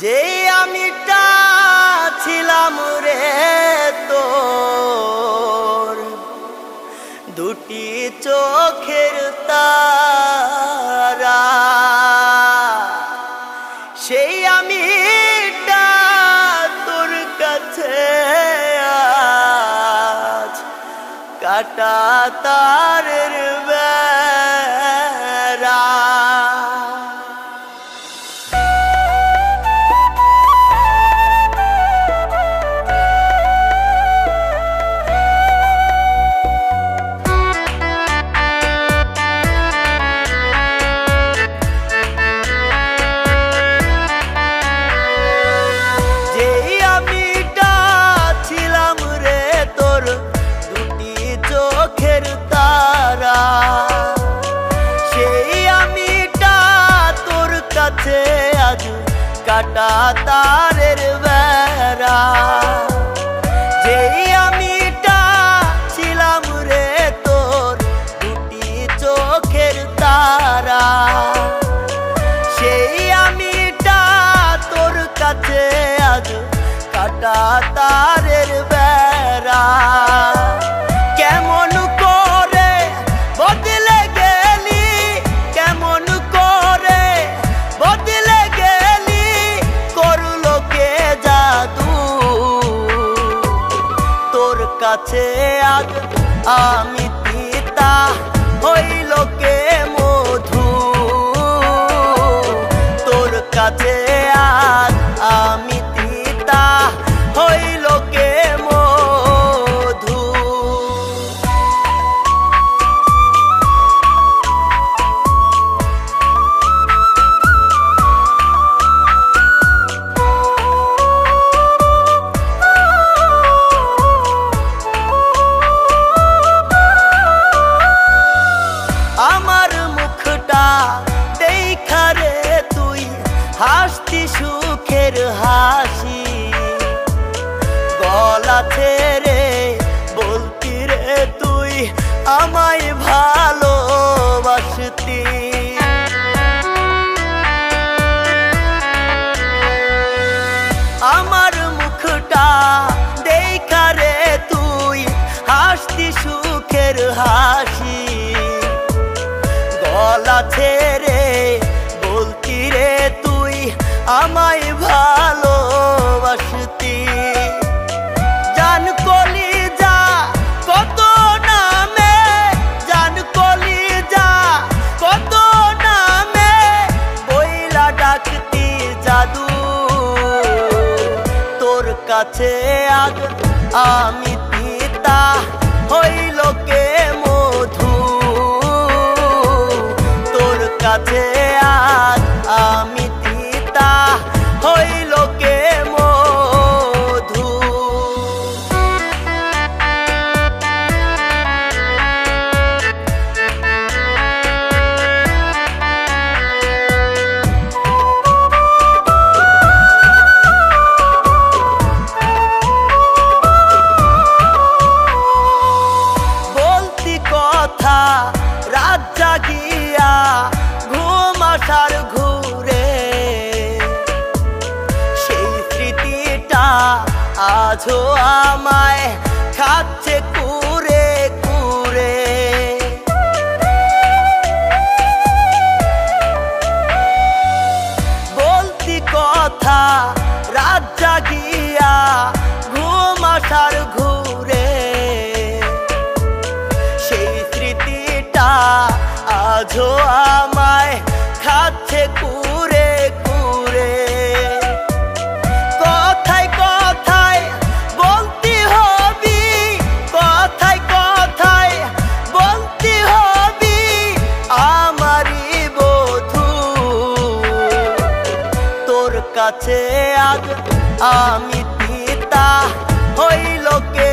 যে আমিটা ছিলাম রে তোর দুটি চোখের তারা, সেই আমিটা তোর কাছে আজ কাটা তারের বেড়া। আজ কাটা তারের বেড়া, যেই আমিটা ছিলাম রে তোর দুটি চোখের তারা, সেই আমিটা তোর কাছে আজ কাটা তারের বেড়া। কেমন করে বদলে গেলি, কেমন করে বদলে গেলি, করলো কে জাদু তোর কাছে আজ আমি তিতা হইল কে মধু, তোর কাছে আজ আমি তিতা হইল কে মধু। আমার মুখটা দেখা রে তুই হাসতি সুখের হাসি, গলা ছেড়ে বলতি রে তুই আমায় ভালোবাসতি। আমার মুখটা দেখা রে তুই হাসতি সুখের হাসি, গলা ছেড়ে বলতি রে তুই আমায় ভালোবাসতি। জান কলিজা কত নামে, জান কলিজা কত নামে বইলা ডাকতি জাদু, তোর কাছে আজ আমি তিতা হইল কে মধু, তোর কাছে আজ আমি তিতা হইল কে মধু। বলতি কথা রাত জাগিয়া ঘুম আসার ঘুরে, সেই স্মৃতিটা আজও আমায় খাচ্ছে কুরে কুরে। বলতি কথা রাত জাগিয়া ঘুম আসার ঘুরে, সেই স্মৃতিটা আজও আমায় খাচ্ছে কুরে কুরে। কথায় কথায় বলতি হবি, কথায় কথায় বলতি হবি আমারই বধূ, তোর কাছে আজ আমি তিতা হইল কে